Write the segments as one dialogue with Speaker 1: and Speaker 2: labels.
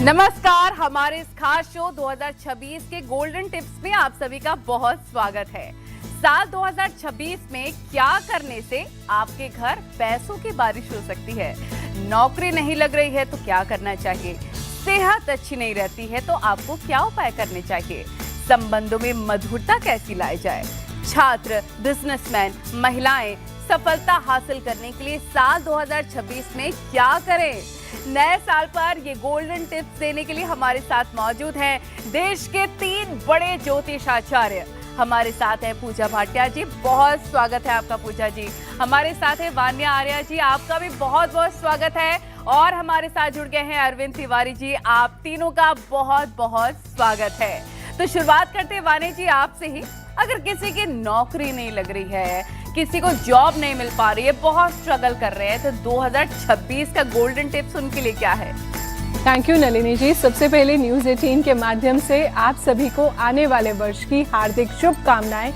Speaker 1: नमस्कार, हमारे इस खास शो 2026 के गोल्डन टिप्स में आप सभी का बहुत स्वागत है। साल 2026 में क्या करने से आपके घर पैसों की बारिश हो सकती है? नौकरी नहीं लग रही है तो क्या करना चाहिए? सेहत अच्छी नहीं रहती है तो आपको क्या उपाय करने चाहिए? संबंधों में मधुरता कैसी लाई जाए? छात्र, बिजनेसमैन, महिलाएं सफलता हासिल करने के लिए साल 2026 में क्या करें? नए साल पर ये गोल्डन टिप्स देने के लिए हमारे साथ मौजूद हैं देश के 3 बड़े ज्योतिषाचार्य। हमारे साथ है पूजा भाटिया जी, बहुत स्वागत है आपका पूजा जी। हमारे साथ है वान्या आर्या जी, आपका भी बहुत बहुत स्वागत है। और हमारे साथ जुड़ गए हैं अरविंद तिवारी जी, आप तीनों का बहुत बहुत स्वागत है। तो शुरुआत करते हैं वान्या जी आपसे ही। अगर किसी की नौकरी नहीं लग रही है, किसी को जॉब नहीं मिल पा रही है, बहुत स्ट्रगल कर रहे हैं, तो 2026 का गोल्डन टिप्स उनके लिए क्या है?
Speaker 2: थैंक यू नलिनी जी। सबसे पहले न्यूज़ 18 के माध्यम से आप सभी को आने वाले वर्ष की हार्दिक शुभकामनाएं।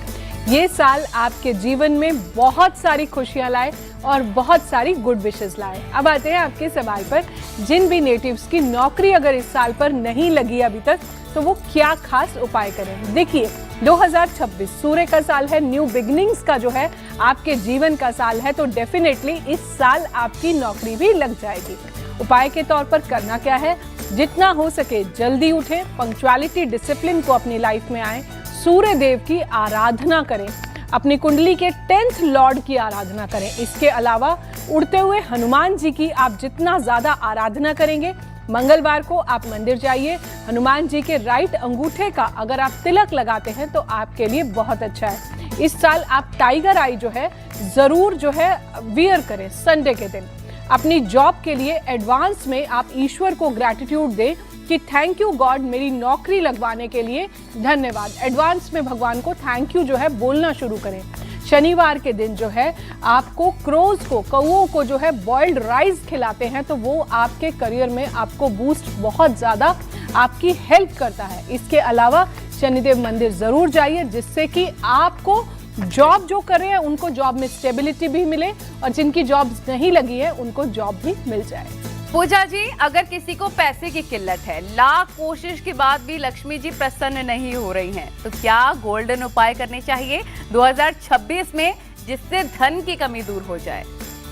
Speaker 2: ये साल आपके जीवन में बहुत सारी खुशियां लाए और बहुत सारी गुड विशेस लाए। अब आते हैं आपके सवाल पर। जिन भी नेटिव्स की नौकरी अगर इस साल पर नहीं लगी अभी तक, तो वो क्या खास उपाय करें? देखिए, 2026 सूर्य का साल है, न्यू बिगिनिंग्स का जो है आपके जीवन का साल है, तो डेफिनेटली इस साल आपकी नौकरी भी लग जाएगी। उपाय के तौर पर करना क्या है? जितना हो सके जल्दी उठें, पंक्चुअलिटी, डिसिप्लिन को अपनी लाइफ में आए, सूर्य देव की आराधना करें, अपनी कुंडली के 10th लॉर्ड की आराधना करें। इसके अलावा उड़ते हुए हनुमान जी की आप जितना ज्यादा आराधना करेंगे, मंगलवार को आप मंदिर जाइए, हनुमान जी के राइट अंगूठे का अगर आप तिलक लगाते हैं तो आपके लिए बहुत अच्छा है। इस साल आप टाइगर आई जो है जरूर जो है वियर करें संडे के दिन। अपनी जॉब के लिए एडवांस में आप ईश्वर को ग्रैटिट्यूड दें कि थैंक यू गॉड, मेरी नौकरी लगवाने के लिए धन्यवाद। एडवांस में भगवान को थैंक यू जो है बोलना शुरू करें। शनिवार के दिन जो है आपको क्रोज को, कौओं को जो है बॉइल्ड राइस खिलाते हैं तो वो आपके करियर में आपको बूस्ट बहुत ज़्यादा आपकी हेल्प करता है। इसके अलावा शनिदेव मंदिर ज़रूर जाइए, जिससे कि आपको जॉब जो कर रहे हैं उनको जॉब में स्टेबिलिटी भी मिले और जिनकी जॉब नहीं लगी है उनको जॉब भी मिल जाए।
Speaker 1: पूजा जी, अगर किसी को पैसे की किल्लत है, लाख कोशिश के बाद भी लक्ष्मी जी प्रसन्न नहीं हो रही हैं, तो क्या गोल्डन उपाय करने चाहिए 2026 में जिससे धन की कमी दूर हो जाए?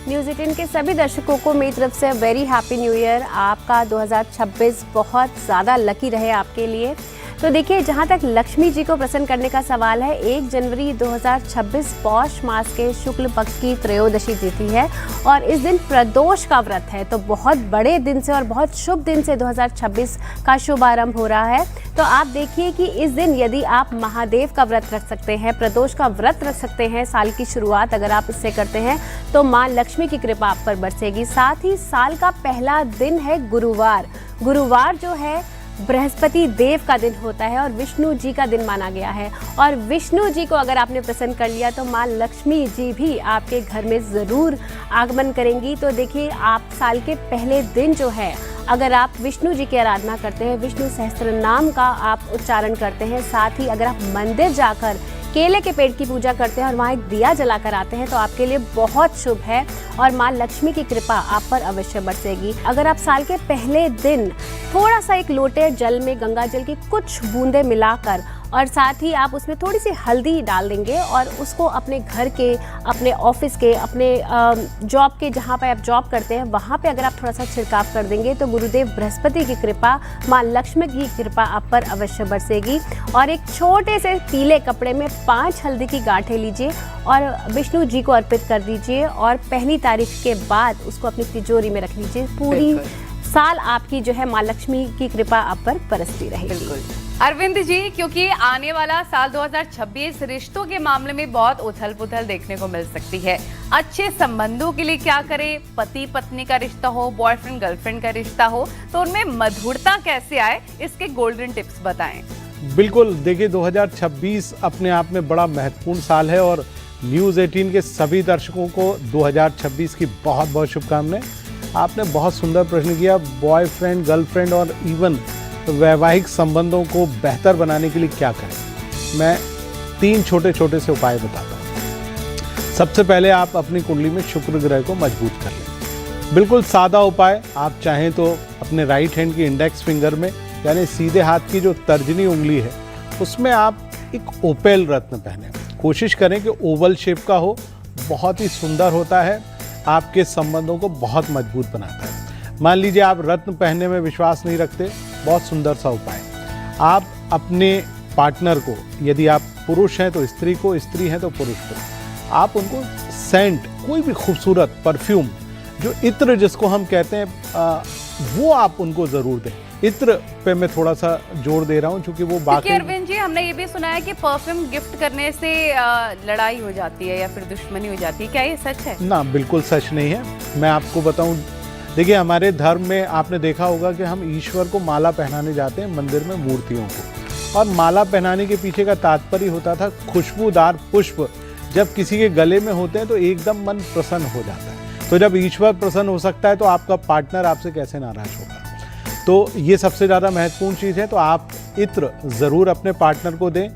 Speaker 3: न्यूज़ 18 के सभी दर्शकों को मेरी तरफ से वेरी हैप्पी न्यू ईयर। आपका 2026 बहुत ज़्यादा लकी रहे आपके लिए। तो देखिए, जहाँ तक लक्ष्मी जी को प्रसन्न करने का सवाल है, 1 जनवरी 2026 पौष मास के शुक्ल पक्ष की त्रयोदशी तिथि है और इस दिन प्रदोष का व्रत है। तो बहुत बड़े दिन से और बहुत शुभ दिन से 2026 का शुभारंभ हो रहा है। तो आप देखिए कि इस दिन यदि आप महादेव का व्रत रख सकते हैं, प्रदोष का व्रत रख सकते हैं, साल की शुरुआत अगर आप इससे करते हैं तो माँ लक्ष्मी की कृपा आप पर बरसेगी। साथ ही साल का पहला दिन है गुरुवार। गुरुवार जो है बृहस्पति देव का दिन होता है और विष्णु जी का दिन माना गया है। और विष्णु जी को अगर आपने प्रसन्न कर लिया तो माँ लक्ष्मी जी भी आपके घर में ज़रूर आगमन करेंगी। तो देखिए, आप साल के पहले दिन जो है अगर आप विष्णु जी की आराधना करते हैं, विष्णु सहस्त्र नाम का आप उच्चारण करते हैं, साथ ही अगर आप मंदिर जाकर केले के पेड़ की पूजा करते हैं और वहाँ एक दिया जलाकर आते हैं तो आपके लिए बहुत शुभ है और माँ लक्ष्मी की कृपा आप पर अवश्य बरसेगी। अगर आप साल के पहले दिन थोड़ा सा एक लोटे जल में गंगा जल की कुछ बूंदें मिलाकर और साथ ही आप उसमें थोड़ी सी हल्दी डाल देंगे और उसको अपने घर के, अपने ऑफिस के, अपने जॉब के, जहाँ पे आप जॉब करते हैं वहाँ पे अगर आप थोड़ा सा छिड़काव कर देंगे तो गुरुदेव बृहस्पति की कृपा, माँ लक्ष्मी की कृपा आप पर अवश्य बरसेगी। और एक छोटे से पीले कपड़े में 5 हल्दी की गांठें लीजिए और विष्णु जी को अर्पित कर दीजिए और पहली तारीख के बाद उसको अपनी तिजोरी में रख लीजिए। पूरी साल आपकी जो है माँ लक्ष्मी की कृपा आप पर बरसती रहेगी।
Speaker 1: अरविंद जी, क्योंकि आने वाला साल 2026 रिश्तों के मामले में बहुत उथल पुथल देखने को मिल सकती है। अच्छे संबंधों के लिए क्या करें? पति पत्नी का रिश्ता हो, बॉयफ्रेंड गर्लफ्रेंड का रिश्ता हो, तो उनमें मधुरता कैसे आए, इसके गोल्डन टिप्स बताएं।
Speaker 4: बिल्कुल, देखिए 2026 अपने आप में बड़ा महत्वपूर्ण साल है और न्यूज़ 18 के सभी दर्शकों को 2026 की बहुत बहुत शुभकामनाएं। आपने बहुत सुंदर प्रश्न किया। बॉयफ्रेंड, गर्लफ्रेंड और इवन वैवाहिक संबंधों को बेहतर बनाने के लिए क्या करें? मैं 3 छोटे छोटे से उपाय बताता हूँ। सबसे पहले आप अपनी कुंडली में शुक्र ग्रह को मजबूत कर लें। बिल्कुल सादा उपाय, आप चाहें तो अपने राइट हैंड की इंडेक्स फिंगर में यानी सीधे हाथ की जो तर्जनी उंगली है उसमें आप एक ओपेल रत्न पहने। कोशिश करें कि ओवल शेप का हो, बहुत ही सुंदर होता है, आपके संबंधों को बहुत मजबूत बनाता है। मान लीजिए आप रत्न पहनने में विश्वास नहीं रखते, बहुत सुंदर सा उपाय, आप अपने पार्टनर को, यदि आप पुरुष हैं तो स्त्री को, स्त्री हैं तो पुरुष को, आप उनको सेंट, कोई भी खूबसूरत परफ्यूम, जो इत्र जिसको हम कहते हैं, वो आप उनको ज़रूर दें। इत्र पे मैं थोड़ा सा जोर दे रहा हूँ क्योंकि वो बाकी
Speaker 1: अरविंद जी, हमने ये भी सुना है कि परफ्यूम गिफ्ट करने से लड़ाई हो जाती है या फिर दुश्मनी हो जाती है, क्या ये सच है?
Speaker 4: ना, बिल्कुल सच नहीं है। मैं आपको बताऊं, देखिए हमारे धर्म में आपने देखा होगा कि हम ईश्वर को माला पहनाने जाते हैं मंदिर में मूर्तियों को, और माला पहनाने के पीछे का तात्पर्य होता था खुशबूदार पुष्प जब किसी के गले में होते हैं तो एकदम मन प्रसन्न हो जाता है। तो जब ईश्वर प्रसन्न हो सकता है तो आपका पार्टनर आपसे कैसे नाराज होगा? तो ये सबसे ज़्यादा महत्वपूर्ण चीज़ है। तो आप इत्र ज़रूर अपने पार्टनर को दें।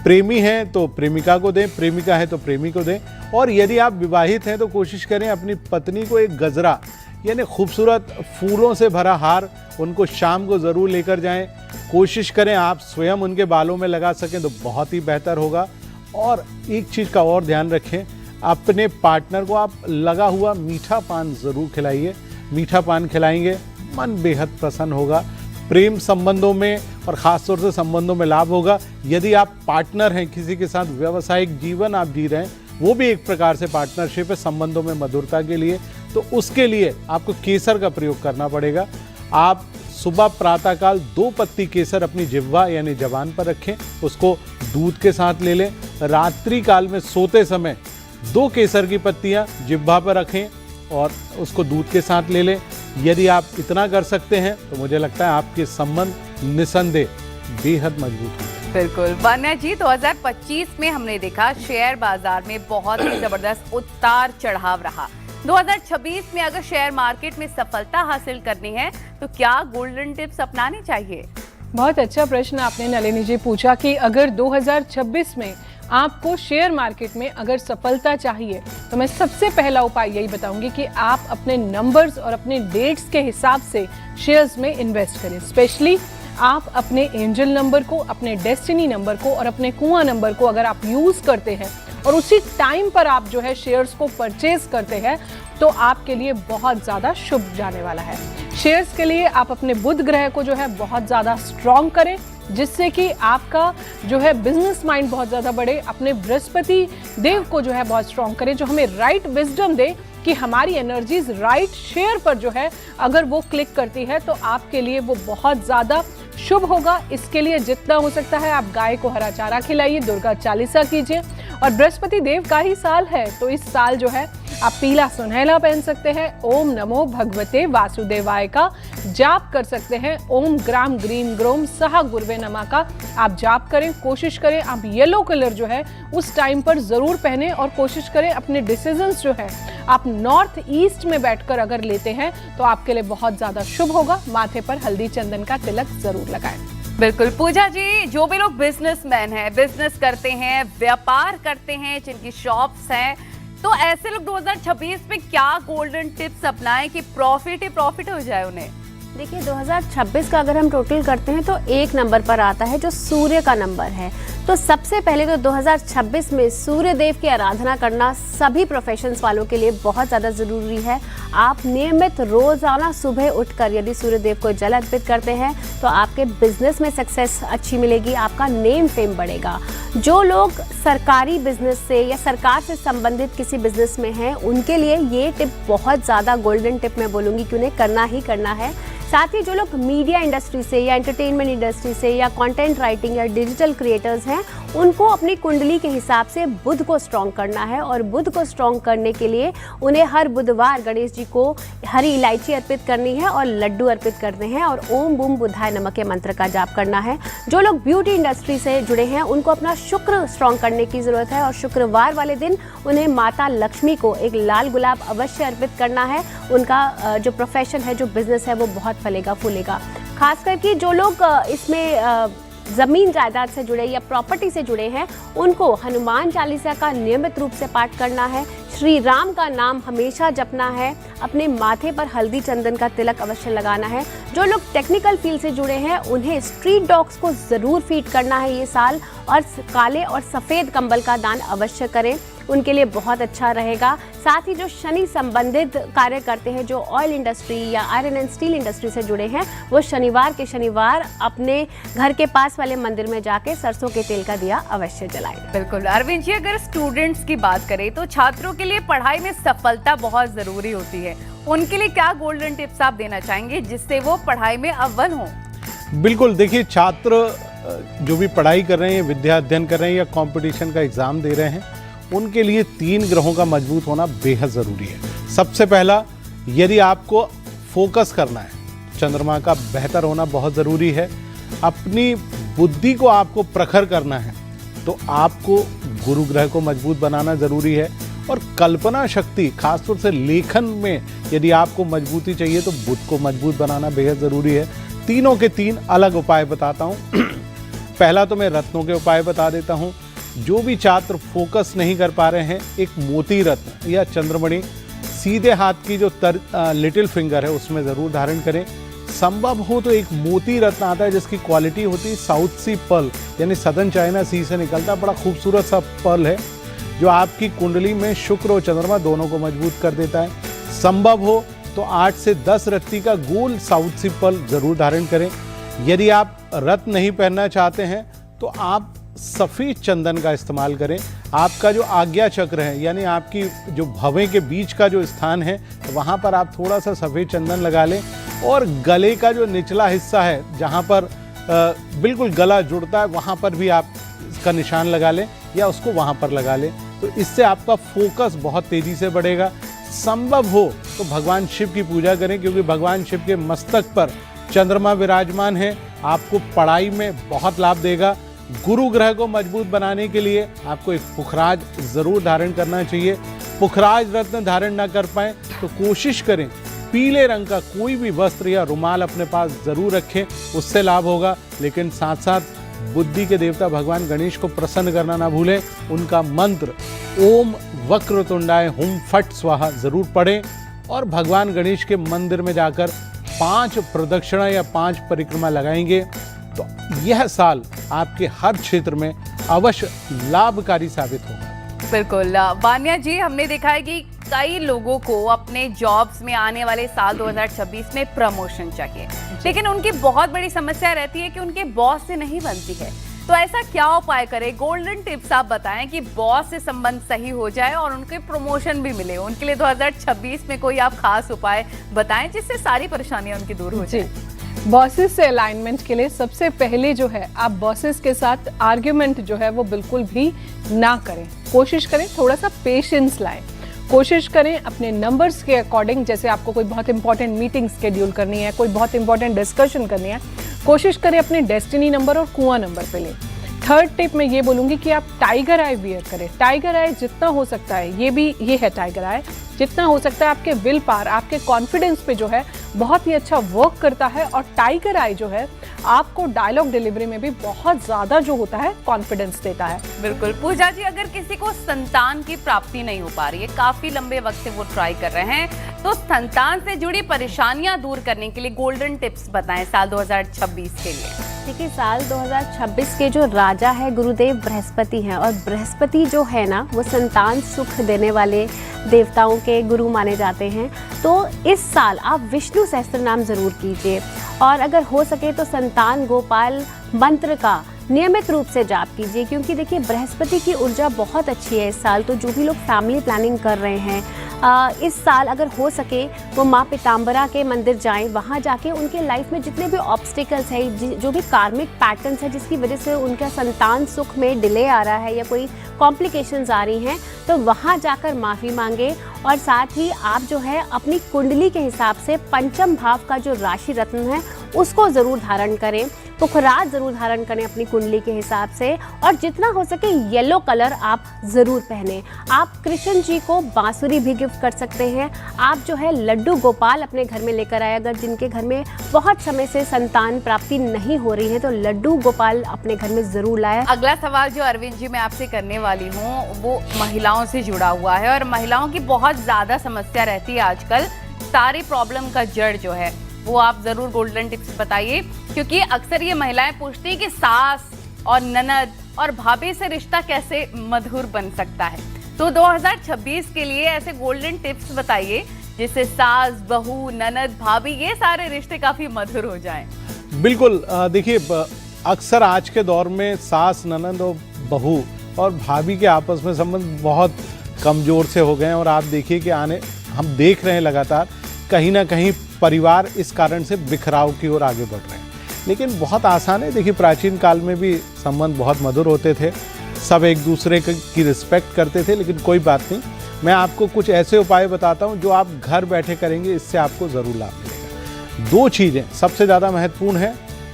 Speaker 4: प्रेमी हैं तो प्रेमिका को दें, प्रेमिका है तो प्रेमी को दें, और यदि आप विवाहित हैं तो कोशिश करें अपनी पत्नी को एक गजरा यानी खूबसूरत फूलों से भरा हार उनको शाम को ज़रूर लेकर जाएं। कोशिश करें आप स्वयं उनके बालों में लगा सकें तो बहुत ही बेहतर होगा। और एक चीज़ का और ध्यान रखें, अपने पार्टनर को आप लगा हुआ मीठा पान ज़रूर खिलाइए। मीठा पान खिलाएंगे मन बेहद प्रसन्न होगा, प्रेम संबंधों में और ख़ासतौर से संबंधों में लाभ होगा। यदि आप पार्टनर हैं, किसी के साथ व्यावसायिक जीवन आप जी रहे हैं, वो भी एक प्रकार से पार्टनरशिप है संबंधों में मधुरता के लिए, तो उसके लिए आपको केसर का प्रयोग करना पड़ेगा। आप सुबह प्रातःकाल 2 पत्ती केसर अपनी जिह्वा यानी जबान पर रखें, उसको दूध के साथ ले लें। रात्रि काल में सोते समय 2 केसर की पत्तियां जिह्वा पर रखें और उसको दूध के साथ ले लें। यदि आप इतना कर सकते हैं तो मुझे लगता है आपके संबंध निसंदेह बेहद मजबूत होंगे।
Speaker 1: बिल्कुल। वान्या जी, 2025 में हमने देखा शेयर बाजार में बहुत ही जबरदस्त उतार चढ़ाव रहा। 2026 में अगर शेयर मार्केट में सफलता हासिल करनी है तो क्या गोल्डन टिप्स अपनाने चाहिए?
Speaker 2: बहुत अच्छा प्रश्न आपने नलिनी जी पूछा कि अगर 2026 में आपको शेयर मार्केट में अगर सफलता चाहिए तो मैं सबसे पहला उपाय यही बताऊंगी कि आप अपने नंबर्स और अपने डेट्स के हिसाब से शेयर्स में इन्वेस्ट करें। स्पेशली आप अपने एंजल नंबर को, अपने डेस्टिनी नंबर को और अपने कुआं नंबर को अगर आप यूज़ करते हैं और उसी टाइम पर आप जो है शेयर्स को परचेज करते हैं तो आपके लिए बहुत ज़्यादा शुभ जाने वाला है। शेयर्स के लिए आप अपने बुध ग्रह को जो है बहुत ज़्यादा स्ट्रॉन्ग करें, जिससे कि आपका जो है बिजनेस माइंड बहुत ज़्यादा बढ़े। अपने बृहस्पति देव को जो है बहुत स्ट्रॉन्ग करें, जो हमें राइट विजडम दे कि हमारी एनर्जीज राइट शेयर पर जो है अगर वो क्लिक करती है तो आपके लिए वो बहुत ज़्यादा शुभ होगा। इसके लिए जितना हो सकता है आप गाय को हरा चारा खिलाइए, दुर्गा चालीसा कीजिए, और बृहस्पति देव का ही साल है तो इस साल जो है आप पीला सुनहला पहन सकते हैं। ओम नमो भगवते वासुदेवाय का जाप कर सकते हैं। ओम ग्राम ग्रीम ग्रोम सहा गुरुवे नमः का आप जाप करें। कोशिश करें आप येलो कलर जो है उस टाइम पर ज़रूर पहने, और कोशिश करें अपने डिसीजंस जो है आप नॉर्थ ईस्ट में बैठकर अगर लेते हैं तो आपके लिए बहुत ज़्यादा शुभ होगा। माथे पर हल्दी चंदन का तिलक ज़रूर लगाएं।
Speaker 1: बिल्कुल। पूजा जी, जो भी लोग बिजनेसमैन हैं, बिजनेस करते हैं, व्यापार करते हैं, जिनकी शॉप्स हैं, तो ऐसे लोग 2026 में क्या गोल्डन टिप्स अपनाएं कि प्रॉफिट ही प्रॉफिट हो जाए उन्हें?
Speaker 3: देखिए 2026 का अगर हम टोटल करते हैं तो 1 नंबर पर आता है जो सूर्य का नंबर है। तो सबसे पहले तो 2026 में सूर्य देव की आराधना करना सभी प्रोफेशंस वालों के लिए बहुत ज़्यादा ज़रूरी है। आप नियमित रोज़ाना सुबह उठकर यदि सूर्य देव को जल अर्पित करते हैं तो आपके बिजनेस में सक्सेस अच्छी मिलेगी, आपका नेम फेम बढ़ेगा। जो लोग सरकारी बिजनेस से या सरकार से संबंधित किसी बिजनेस में हैं उनके लिए ये टिप बहुत ज़्यादा गोल्डन टिप मैं बोलूँगी कि उन्हें करना ही करना है। साथ ही जो लोग मीडिया इंडस्ट्री से या एंटरटेनमेंट इंडस्ट्री से या कंटेंट राइटिंग या डिजिटल क्रिएटर्स हैं उनको अपनी कुंडली के हिसाब से बुध को स्ट्रॉन्ग करना है, और बुध को स्ट्रॉन्ग करने के लिए उन्हें हर बुधवार गणेश जी को हरी इलायची अर्पित करनी है और लड्डू अर्पित करने हैं, और ओम बूम बुधाय नमः के मंत्र का जाप करना है। जो लोग ब्यूटी इंडस्ट्री से जुड़े हैं उनको अपना शुक्र स्ट्रॉन्ग करने की ज़रूरत है, और शुक्रवार वाले दिन उन्हें माता लक्ष्मी को एक लाल गुलाब अवश्य अर्पित करना है। उनका जो प्रोफेशन है, जो बिजनेस है, वो बहुत फलेगा फूलेगा। खास करके जो लोग इसमें जमीन जायदाद से जुड़े या प्रॉपर्टी से जुड़े हैं उनको हनुमान चालीसा का नियमित रूप से पाठ करना है, श्री राम का नाम हमेशा जपना है, अपने माथे पर हल्दी चंदन का तिलक अवश्य लगाना है। जो लोग टेक्निकल फील्ड से जुड़े हैं उन्हें स्ट्रीट डॉग्स को ज़रूर फीड करना है ये साल, और काले और सफ़ेद कंबल का दान अवश्य करें, उनके लिए बहुत अच्छा रहेगा। साथ ही जो शनि संबंधित कार्य करते हैं, जो ऑयल इंडस्ट्री या आयरन एंड स्टील इंडस्ट्री से जुड़े हैं, वो शनिवार के शनिवार अपने घर के पास वाले मंदिर में जाके सरसों के तेल का दिया अवश्य जलाएं।
Speaker 1: बिल्कुल अरविंद जी, अगर स्टूडेंट्स की बात करें तो छात्रों के लिए पढ़ाई में सफलता बहुत जरूरी होती है, उनके लिए क्या गोल्डन टिप्स आप देना चाहेंगे जिससे वो पढ़ाई में अव्वल हों?
Speaker 4: बिल्कुल, देखिए छात्र जो भी पढ़ाई कर रहे हैं, विद्या अध्ययन कर रहे हैं या कंपटीशन का एग्ज़ाम दे रहे हैं, उनके लिए 3 ग्रहों का मजबूत होना बेहद ज़रूरी है। सबसे पहला, यदि आपको फोकस करना है, चंद्रमा का बेहतर होना बहुत ज़रूरी है। अपनी बुद्धि को आपको प्रखर करना है तो आपको गुरु ग्रह को मजबूत बनाना ज़रूरी है। और कल्पना शक्ति, खासतौर से लेखन में यदि आपको मजबूती चाहिए तो बुद्ध को मजबूत बनाना बेहद ज़रूरी है। तीनों के 3 अलग उपाय बताता हूँ। पहला तो मैं रत्नों के उपाय बता देता हूँ। जो भी छात्र फोकस नहीं कर पा रहे हैं, एक मोती रत्न या चंद्रमणि सीधे हाथ की जो लिटिल फिंगर है उसमें ज़रूर धारण करें। संभव हो तो एक मोती रत्न आता है जिसकी क्वालिटी होती है साउथ सी पर्ल, यानी सदर्न चाइना सी से निकलता, बड़ा खूबसूरत सा पर्ल है जो आपकी कुंडली में शुक्र और चंद्रमा दोनों को मजबूत कर देता है। संभव हो तो 8 से 10 रत्ती का गोल साउथ सी पर्ल ज़रूर धारण करें। यदि आप रत्न नहीं पहनना चाहते हैं तो आप सफ़ेद चंदन का इस्तेमाल करें। आपका जो आज्ञा चक्र है, यानी आपकी जो भवें के बीच का जो स्थान है, वहाँ पर आप थोड़ा सा सफ़ेद चंदन लगा लें। और गले का जो निचला हिस्सा है, जहाँ पर बिल्कुल गला जुड़ता है, वहाँ पर भी आप इसका निशान लगा लें या उसको वहाँ पर लगा लें। तो इससे आपका फोकस बहुत तेज़ी से बढ़ेगा। संभव हो तो भगवान शिव की पूजा करें, क्योंकि भगवान शिव के मस्तक पर चंद्रमा विराजमान है, आपको पढ़ाई में बहुत लाभ देगा। गुरु ग्रह को मजबूत बनाने के लिए आपको एक पुखराज ज़रूर धारण करना चाहिए। पुखराज रत्न धारण ना कर पाएँ तो कोशिश करें पीले रंग का कोई भी वस्त्र या रुमाल अपने पास ज़रूर रखें, उससे लाभ होगा। लेकिन साथ साथ बुद्धि के देवता भगवान गणेश को प्रसन्न करना ना भूलें। उनका मंत्र ओम वक्रतुंडाय हुम फट स्वाहा ज़रूर पढ़ें और भगवान गणेश के मंदिर में जाकर 5 प्रदक्षिणा या 5 परिक्रमा लगाएंगे तो यह साल आपके हर क्षेत्र में अवश्य लाभकारी साबित होगा।
Speaker 1: बिल्कुल वान्या जी, हमने देखा है कि कई लोगों को अपने जॉब्स में आने वाले साल 2026 में प्रमोशन चाहिए, लेकिन उनकी बहुत बड़ी समस्या रहती है कि उनके बॉस से नहीं बनती है। तो ऐसा क्या उपाय करें? गोल्डन टिप्स आप बताएं कि बॉस से संबंध सही हो जाए और उनके प्रमोशन भी मिले। उनके लिए 2026 में कोई आप खास उपाय बताएं जिससे सारी परेशानियां उनकी दूर हो जाए।
Speaker 2: बॉसेस से अलाइनमेंट के लिए सबसे पहले जो है, आप बॉसेस के साथ आर्ग्यूमेंट जो है वो बिल्कुल भी ना करें। कोशिश करें थोड़ा सा पेशेंस लाएं। कोशिश करें अपने नंबर्स के अकॉर्डिंग, जैसे आपको कोई बहुत इंपॉर्टेंट मीटिंग शेड्यूल करनी है, कोई बहुत इंपॉर्टेंट डिस्कशन करनी है, कोशिश करें अपने डेस्टिनी नंबर और कुआं नंबर पे लें। थर्ड टिप मैं ये बोलूँगी कि आप टाइगर आई वियर करें। टाइगर आई जितना हो सकता है, ये है टाइगर आई, जितना हो सकता है आपके विल पावर, आपके कॉन्फिडेंस पे जो है बहुत ही अच्छा वर्क करता है। और टाइगर आई जो है आपको डायलॉग डिलीवरी में भी बहुत ज़्यादा जो होता है कॉन्फिडेंस देता है।
Speaker 1: बिल्कुल पूजा जी, अगर किसी को संतान की प्राप्ति नहीं हो पा रही है, काफी लंबे वक्त से वो ट्राई कर रहे हैं, तो संतान से जुड़ी परेशानियां दूर करने के लिए गोल्डन टिप्स बताएं साल 2026 के लिए।
Speaker 3: देखिए, साल 2026 के जो राजा है गुरुदेव बृहस्पति हैं, और बृहस्पति जो है ना वो संतान सुख देने वाले देवताओं के गुरु माने जाते हैं। तो इस साल आप विष्णु सहस्त्र नाम जरूर कीजिए, और अगर हो सके तो संतान गोपाल मंत्र का नियमित रूप से जाप कीजिए, क्योंकि देखिए बृहस्पति की ऊर्जा बहुत अच्छी है इस साल। तो जो भी लोग फैमिली प्लानिंग कर रहे हैं इस साल, अगर हो सके वो माँ पीताम्बरा के मंदिर जाएं, वहाँ जाके उनके लाइफ में जितने भी ऑब्स्टिकल्स है, जो भी कार्मिक पैटर्न्स है जिसकी वजह से उनका संतान सुख में डिले आ रहा है या कोई कॉम्प्लिकेशंस आ रही हैं, तो वहाँ जाकर माफ़ी मांगे। और साथ ही आप जो है अपनी कुंडली के हिसाब से पंचम भाव का जो राशि रत्न है उसको ज़रूर धारण करें। पुखराज जरूर धारण करें अपनी कुंडली के हिसाब से, और जितना हो सके येलो कलर आप जरूर पहने। आप कृष्ण जी को बांसुरी भी गिफ्ट कर सकते हैं। आप जो है लड्डू गोपाल अपने घर में लेकर आए, अगर जिनके घर में बहुत समय से संतान प्राप्ति नहीं हो रही है तो लड्डू गोपाल अपने घर में जरूर लाए।
Speaker 1: अगला सवाल जो अरविंद जी मैं आपसे करने वाली हूँ वो महिलाओं से जुड़ा हुआ है, और महिलाओं की बहुत ज्यादा समस्या रहती है आजकल। सारी प्रॉब्लम का जड़ जो है वो आप जरूर गोल्डन टिप्स बताइए, क्योंकि अक्सर ये महिलाएं पूछती हैं कि सास और ननद और भाभी से रिश्ता कैसे मधुर बन सकता है। तो 2026 के लिए ऐसे गोल्डन टिप्स बताइए जिससे सास, बहू, ननद, भाभी ये सारे रिश्ते काफी मधुर हो जाएं।
Speaker 4: बिल्कुल, देखिए अक्सर आज के दौर में सास, ननद और बहू और भाभी के आपस में संबंध बहुत कमज़ोर से हो गए हैं, और आप देखिए कि हम देख रहे हैं लगातार कहीं ना कहीं परिवार इस कारण से बिखराव की ओर आगे बढ़ रहे हैं। लेकिन बहुत आसान है, देखिए प्राचीन काल में भी संबंध बहुत मधुर होते थे, सब एक दूसरे की रिस्पेक्ट करते थे। लेकिन कोई बात नहीं, मैं आपको कुछ ऐसे उपाय बताता हूँ जो आप घर बैठे करेंगे, इससे आपको ज़रूर लाभ मिलेगा। 2 चीज़ें सबसे ज़्यादा महत्वपूर्ण है,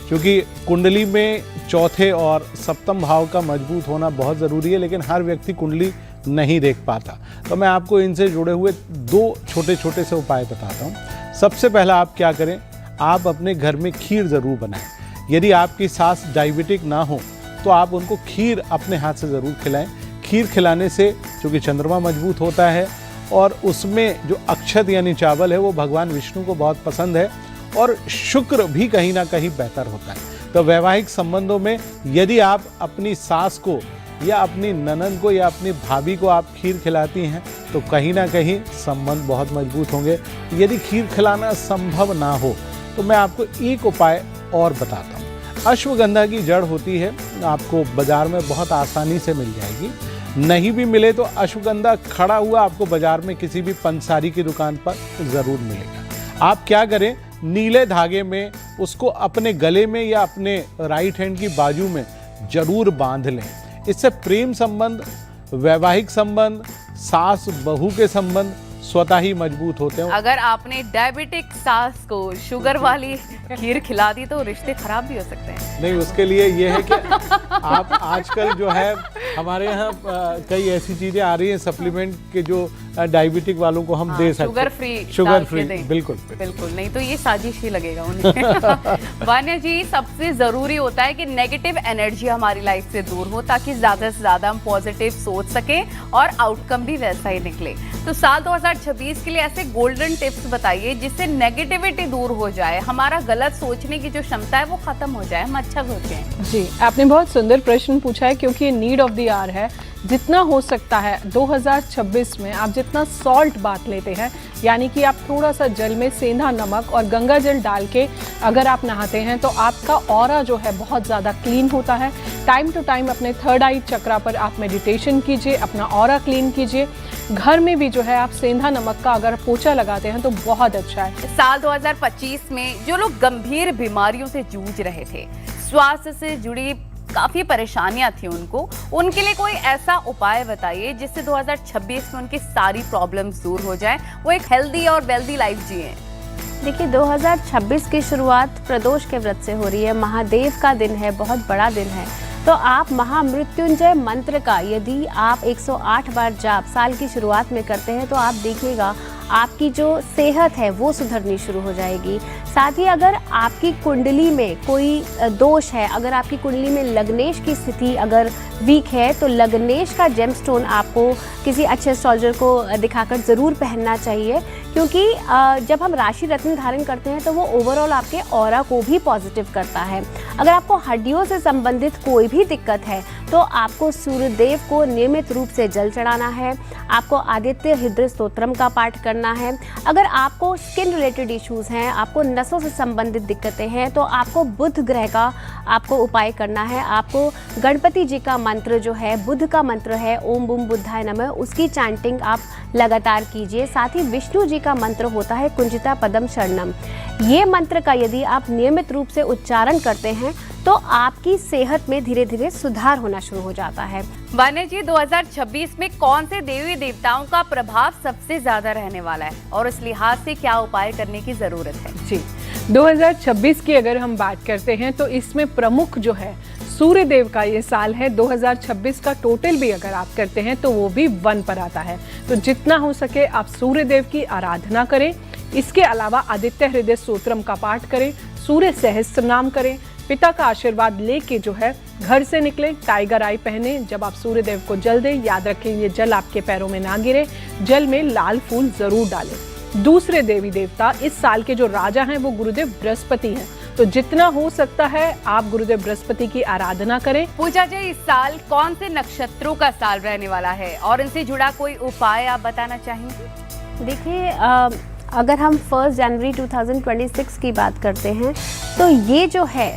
Speaker 4: क्योंकि कुंडली में चौथे और सप्तम भाव का मजबूत होना बहुत ज़रूरी है, लेकिन हर व्यक्ति कुंडली नहीं देख पाता। तो मैं आपको इनसे जुड़े हुए 2 छोटे छोटे से उपाय बताता हूँ। सबसे पहला आप क्या करें, आप अपने घर में खीर ज़रूर बनाएं। यदि आपकी सास डायबिटिक ना हो तो आप उनको खीर अपने हाथ से ज़रूर खिलाएं। खीर खिलाने से चूँकि चंद्रमा मजबूत होता है और उसमें जो अक्षत यानी चावल है वो भगवान विष्णु को बहुत पसंद है, और शुक्र भी कहीं ना कहीं बेहतर होता है। तो वैवाहिक संबंधों में यदि आप अपनी सास को या अपनी ननद को या अपनी भाभी को आप खीर खिलाती हैं तो कहीं ना कहीं संबंध बहुत मजबूत होंगे। यदि खीर खिलाना संभव ना हो तो मैं आपको एक उपाय और बताता हूँ। अश्वगंधा की जड़ होती है, आपको बाजार में बहुत आसानी से मिल जाएगी। नहीं भी मिले तो अश्वगंधा खड़ा हुआ आपको बाजार में किसी भी पंसारी की दुकान पर ज़रूर मिलेगा। आप क्या करें, नीले धागे में उसको अपने गले में या अपने राइट हैंड की बाजू में जरूर बांध लें। इससे प्रेम संबंध, वैवाहिक संबंध, सास बहू के संबंध स्वतः ही मजबूत होते हैं।
Speaker 1: अगर आपने डायबिटिक सास को शुगर वाली खीर खिला दी तो रिश्ते खराब भी हो सकते हैं।
Speaker 4: नहीं, उसके लिए ये है कि आप आजकल जो है हमारे यहाँ कई ऐसी चीज़ें आ रही हैं सप्लीमेंट के जो डायबिटिक वालों को हम दे सकते हैं। शुगर फ्री बिल्कुल
Speaker 1: बिल्कुल नहीं तो ये साजिश ही लगेगा उन्हें। वान्या जी, सबसे जरूरी होता है कि नेगेटिव एनर्जी हमारी लाइफ से दूर हो ताकि ज्यादा से ज्यादा हम पॉजिटिव सोच सकें और आउटकम भी वैसा ही निकले। तो साल 2026 के लिए ऐसे गोल्डन टिप्स बताइए जिससे नेगेटिविटी दूर हो जाए, हमारा गलत सोचने की जो क्षमता है वो खत्म हो जाए, हम अच्छा सोचें।
Speaker 2: जी, आपने बहुत सुंदर प्रश्न पूछा है, क्योंकि ये नीड ऑफ द आवर है। जितना हो सकता है 2026 में आप जितना सॉल्ट बात लेते हैं, यानी कि आप थोड़ा सा जल में सेंधा नमक और गंगा जल डाल के अगर आप नहाते हैं तो आपका ऑरा जो है बहुत ज़्यादा क्लीन होता है। टाइम टू टाइम अपने थर्ड आई चक्रा पर आप मेडिटेशन कीजिए, अपना ऑरा क्लीन कीजिए। घर में भी जो है आप सेंधा नमक का अगर पोछा लगाते हैं तो बहुत अच्छा है।
Speaker 1: साल 2025 में जो लोग गंभीर बीमारियों से जूझ रहे थे, स्वास्थ्य से जुड़ी काफी परेशानियां थी उनके लिए कोई ऐसा उपाय बताइए जिससे 2026 में उनकी सारी प्रॉब्लम्स दूर हो जाए, वो एक हेल्दी और वेल्दी लाइफ जिए।
Speaker 3: देखिए, 2026 की शुरुआत प्रदोष के व्रत से हो रही है। महादेव का दिन है, बहुत बड़ा दिन है। तो आप महामृत्युंजय मंत्र का यदि आप 108 बार जाप साल की शुरुआत में करते हैं तो आप देखिएगा आपकी जो सेहत है वो सुधरनी शुरू हो जाएगी। साथ ही अगर आपकी कुंडली में कोई दोष है, अगर आपकी कुंडली में लग्नेश की स्थिति अगर वीक है तो लग्नेश का जेमस्टोन आपको किसी अच्छे एस्ट्रोलॉजर को दिखाकर ज़रूर पहनना चाहिए, क्योंकि जब हम राशि रत्न धारण करते हैं तो वो ओवरऑल आपके ऑरा को भी पॉजिटिव करता है। अगर आपको हड्डियों से संबंधित कोई भी दिक्कत है तो आपको सूर्यदेव को नियमित रूप से जल चढ़ाना है, आपको आदित्य हृदय स्तोत्रम का पाठ करना है। अगर आपको स्किन रिलेटेड इश्यूज़ हैं, आपको नसों से संबंधित दिक्कतें हैं तो आपको बुध ग्रह का आपको उपाय करना है। आपको गणपति जी का मंत्र जो है, बुध का मंत्र है, ओम बूम बुद्धाय नमः, उसकी चैंटिंग आप लगातार कीजिए। साथ ही विष्णु जी का मंत्र होता है कुंजिता पदम शरणम। ये मंत्र का यदि आप नियमित रूप से उच्चारण करते हैं तो आपकी सेहत में धीरे धीरे सुधार होना शुरू हो जाता है।
Speaker 1: वान्या जी, 2026 में कौन से देवी देवताओं का प्रभाव सबसे ज्यादा रहने वाला है और इस लिहाज से क्या उपाय करने की जरूरत है?
Speaker 2: जी, 2026 की अगर हम बात करते हैं तो इसमें प्रमुख जो है सूर्य देव का ये साल है। 2026 का टोटल भी अगर आप करते हैं तो वो भी 1 पर आता है। तो जितना हो सके आप सूर्य देव की आराधना करें। इसके अलावा आदित्य हृदय स्तोत्रम का पाठ करें, सूर्य सहस्त्र नाम करें, पिता का आशीर्वाद लेके जो है घर से निकले, टाइगर आई पहने। जब आप सूर्य देव को जल दें, याद रखें ये जल आपके पैरों में ना गिरे, जल में लाल फूल जरूर डालें। दूसरे देवी देवता इस साल के जो राजा हैं वो गुरुदेव बृहस्पति हैं। तो जितना हो सकता है आप गुरुदेव बृहस्पति की आराधना करें।
Speaker 1: पूजा जी, इस साल कौन से नक्षत्रों का साल रहने वाला है और इनसे जुड़ा कोई उपाय आप बताना चाहेंगे?
Speaker 3: देखिए, अगर हम 1 जनवरी 2026 की बात करते हैं तो ये जो है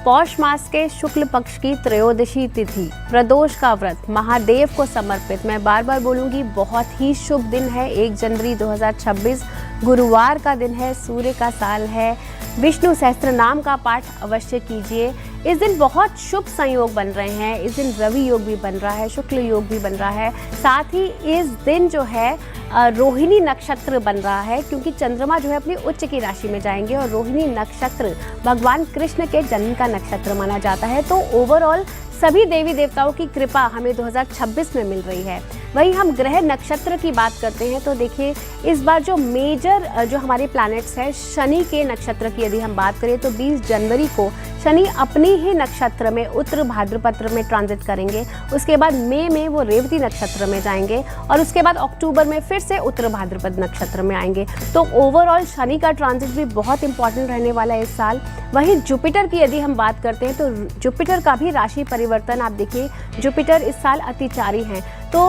Speaker 3: पौष मास के शुक्ल पक्ष की त्रयोदशी तिथि, प्रदोष का व्रत, महादेव को समर्पित, मैं बार बार बोलूँगी, बहुत ही शुभ दिन है। 1 जनवरी 2026 गुरुवार का दिन है, सूर्य का साल है। विष्णु सहस्त्र नाम का पाठ अवश्य कीजिए। इस दिन बहुत शुभ संयोग बन रहे हैं। इस दिन रवि योग भी बन रहा है, शुक्ल योग भी बन रहा है। साथ ही इस दिन जो है रोहिणी नक्षत्र बन रहा है, क्योंकि चंद्रमा जो है अपनी उच्च की राशि में जाएंगे और रोहिणी नक्षत्र भगवान कृष्ण के जन्म का नक्षत्र माना जाता है। तो ओवरऑल सभी देवी देवताओं की कृपा हमें 2026 में मिल रही है। वहीं हम ग्रह नक्षत्र की बात करते हैं तो देखिए, इस बार जो मेजर जो हमारे प्लैनेट्स हैं, शनि के नक्षत्र की यदि हम बात करें तो 20 जनवरी को शनि अपनी ही नक्षत्र में उत्तर भाद्रपद में ट्रांजिट करेंगे। उसके बाद मई में वो रेवती नक्षत्र में जाएंगे और उसके बाद अक्टूबर में फिर से उत्तर भाद्रपद नक्षत्र में आएंगे। तो ओवरऑल शनि का ट्रांजिट भी बहुत इंपॉर्टेंट रहने वाला है इस साल। वहीं जुपिटर की यदि हम बात करते हैं तो जुपिटर का भी राशि परिवर्तन, आप देखिए जुपिटर इस साल अतिचारी हैं। तो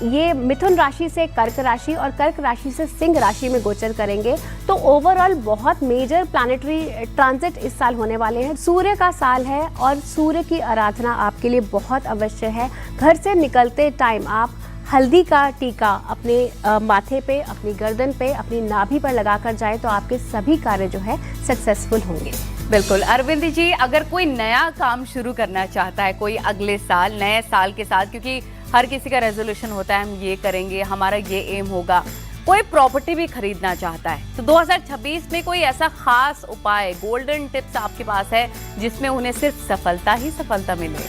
Speaker 3: ये मिथुन राशि से कर्क राशि और कर्क राशि से सिंह राशि में गोचर करेंगे। तो ओवरऑल बहुत मेजर प्लैनेटरी ट्रांजिट इस साल होने वाले हैं। सूर्य का साल है और सूर्य की आराधना आपके लिए बहुत अवश्य है। घर से निकलते टाइम आप हल्दी का टीका अपने माथे पे, अपनी गर्दन पे, अपनी नाभि पर लगाकर जाएं तो आपके सभी कार्य जो है सक्सेसफुल होंगे।
Speaker 1: बिल्कुल। अरविंद जी, अगर कोई नया काम शुरू करना चाहता है, कोई अगले साल नए साल के साथ, क्योंकि हर किसी का रेजोल्यूशन होता है हम ये करेंगे, हमारा ये एम होगा, कोई प्रॉपर्टी भी खरीदना चाहता है, तो 2026 में कोई ऐसा खास उपाय, गोल्डन टिप्स आपके पास है जिसमें उन्हें सिर्फ सफलता ही सफलता मिले?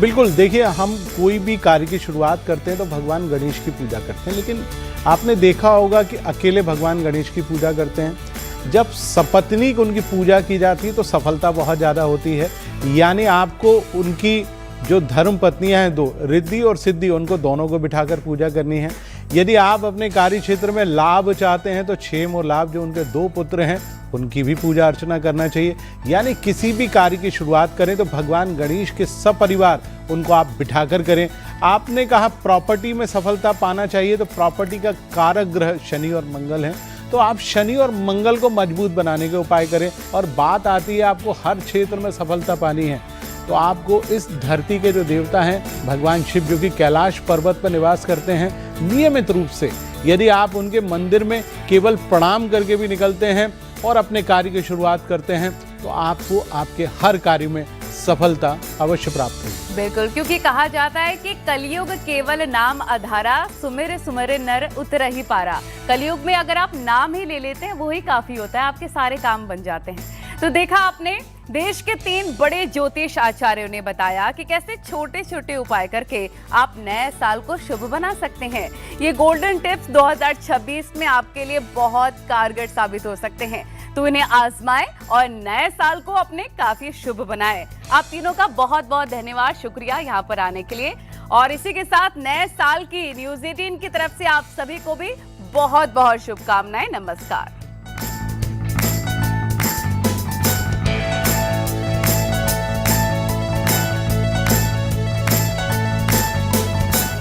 Speaker 4: बिल्कुल, देखिए हम कोई भी कार्य की शुरुआत करते हैं तो भगवान गणेश की पूजा करते हैं, लेकिन आपने देखा होगा कि अकेले भगवान गणेश की पूजा करते हैं। जब सपत्नीक उनकी पूजा की जाती है तो सफलता बहुत ज़्यादा होती है। यानी आपको उनकी जो धर्म पत्नियां हैं दो, रिद्धि और सिद्धि, उनको दोनों को बिठाकर पूजा करनी है। यदि आप अपने कार्य क्षेत्र में लाभ चाहते हैं तो क्षेम और लाभ, जो उनके 2 पुत्र हैं, उनकी भी पूजा अर्चना करना चाहिए। यानी किसी भी कार्य की शुरुआत करें तो भगवान गणेश के सपरिवार उनको आप बिठाकर करें। आपने कहा प्रॉपर्टी में सफलता पाना चाहिए, तो प्रॉपर्टी का कारक ग्रह शनि और मंगल हैं, तो आप शनि और मंगल को मजबूत बनाने के उपाय करें। और बात आती है आपको हर क्षेत्र में सफलता पानी है तो आपको इस धरती के जो देवता हैं भगवान शिव, जो कि कैलाश पर्वत पर निवास करते हैं, नियमित रूप से यदि आप उनके मंदिर में केवल प्रणाम करके भी निकलते हैं और अपने कार्य की शुरुआत करते हैं तो आपको आपके हर कार्य में सफलता अवश्य प्राप्त होगी।
Speaker 1: बिल्कुल, क्योंकि कहा जाता है कि कलयुग केवल नाम आधारा, सुमिर सुमिर नर उतरहि पारा। कलयुग में अगर आप नाम ही ले लेते हैं वही काफी होता है, आपके सारे काम बन जाते हैं। तो देखा आपने, देश के 3 बड़े ज्योतिष आचार्यों ने बताया कि कैसे छोटे छोटे उपाय करके आप नए साल को शुभ बना सकते हैं। ये गोल्डन टिप्स 2026 में आपके लिए बहुत कारगर साबित हो सकते हैं, तो इन्हें आजमाएं और नए साल को अपने काफी शुभ बनाएं। आप तीनों का बहुत बहुत धन्यवाद, शुक्रिया यहाँ पर आने के लिए। और इसी के साथ नए साल की न्यूज़ 18 की तरफ से आप सभी को भी बहुत बहुत शुभकामनाएं। नमस्कार।